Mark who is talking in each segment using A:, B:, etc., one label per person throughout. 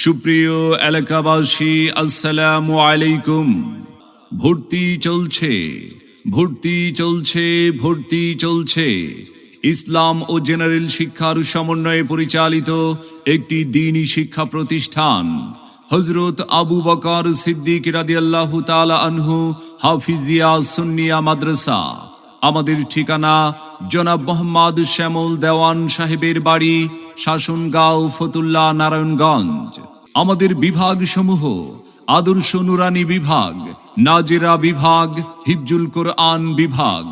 A: সুপ্রিয় এলাকাবাসী, আসসালামু আলাইকুম। ভর্তি চলছে, ভর্তি চলছে, ভর্তি চলছে। ইসলাম ও জেনারেল শিক্ষার সমন্বয়ে পরিচালিত একটি দ্বীনি শিক্ষা প্রতিষ্ঠান হযরত আবু বকর সিদ্দিক রাদিয়াল্লাহু তাআলা আনহু হাফিজিয়া সুন্নিয়া মাদ্রাসা। আমাদের ঠিকানা জনাব মোহাম্মদ শ্যামল দেওয়ান সাহেবের বাড়ি, শাসনগাঁও, ফতুল্লা, নারায়ণগঞ্জ। আমাদের বিভাগ সমূহ: আদর্শ নুরানি বিভাগ, নাজেরা বিভাগ, হিফজুল কোরআন বিভাগ।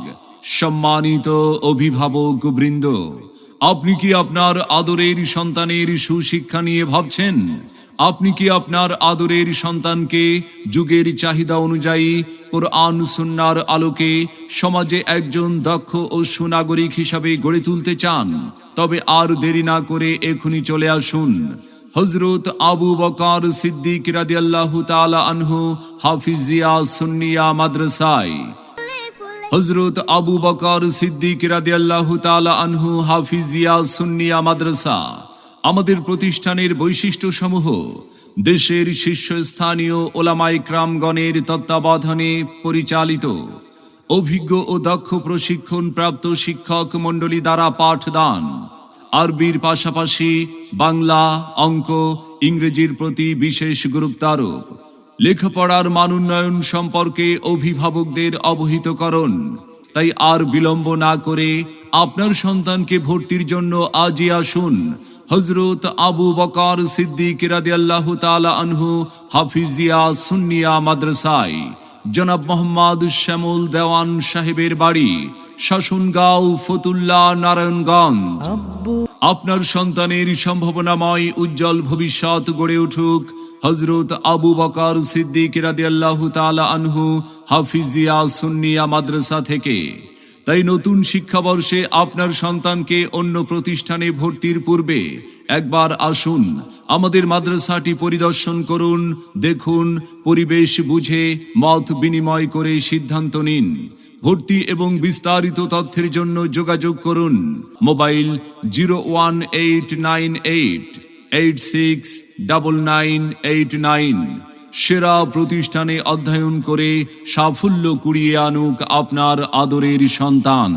A: সম্মানিত অভিভাবক বৃন্দ, আপনি কি আপনার আদরের সন্তানের সুশিক্ষা নিয়ে ভাবছেন? আপনি কি আপনার আদরের সন্তানকে যুগের চাহিদা অনুযায়ী কোরআন সুন্নাহর আলোকে সমাজে একজন দক্ষ ও সুনাগরিক হিসাবে গড়ে তুলতে চান? তবে আর দেরি না করে এখনই চলে আসুন হযরত আবু বকর সিদ্দিক রাদিয়াল্লাহু তাআলা আনহু হাফিজিয়া সুন্নিয়া মাদ্রাসায়। হযরত আবু বকর সিদ্দিক রাদিয়াল্লাহু তাআলা আনহু হাফিজিয়া সুন্নিয়া মাদ্রাসা। আমাদের প্রতিষ্ঠানের বৈশিষ্ট্যসমূহ: দেশের শীর্ষস্থানীয় ওলামায়ে কেরামগণের তত্ত্বাবধানে পরিচালিত, অভিজ্ঞ ও দক্ষ প্রশিক্ষণ প্রাপ্ত শিক্ষক মণ্ডলী দ্বারা পাঠদান, আরবির পাশাপাশি বাংলা, অঙ্ক, ইংরেজির প্রতি বিশেষ গুরুত্বারোপ, লেখাপড়ার মান উন্নয়ন সম্পর্কে অভিভাবকদের অবহিতকরণ। তাই আর বিলম্ব না করে আপনার সন্তানকে ভর্তির জন্য আজই আসুন হযরত আবু বকর সিদ্দিক রাদিয়াল্লাহু তাআলা আনহু হাফিজিয়া সুন্নিয়া মাদ্রাসায়, জনাব মোহাম্মদ শ্যামল দেওয়ান সাহেবের বাড়ি, শাসনগাঁও, ফতুল্লা, নারায়ণগঞ্জ। আপনার সন্তানের সম্ভাবনাময় উজ্জ্বল ভবিষ্যৎ গড়ে উঠুক হযরত আবু বকর সিদ্দিক রাদিয়াল্লাহু তাআলা আনহু হাফিজিয়া সুন্নিয়া মাদ্রাসা থেকে। তাই নতুন শিক্ষাবর্ষে আপনার সন্তানকে অন্য প্রতিষ্ঠানে ভর্তির পূর্বে একবার আসুন, আমাদের মাদ্রাসাটি পরিদর্শন করুন, দেখুন, পরিবেশ বুঝে মত বিনিময় করে সিদ্ধান্ত নিন। ভর্তি এবং বিস্তারিত তথ্যের জন্য যোগাযোগ করুন মোবাইল 01889869989। সেরা প্রতিষ্ঠানে অধ্যয়ন করে সাফল্য কুড়িয়ে আনুক আপনার আদরের সন্তান।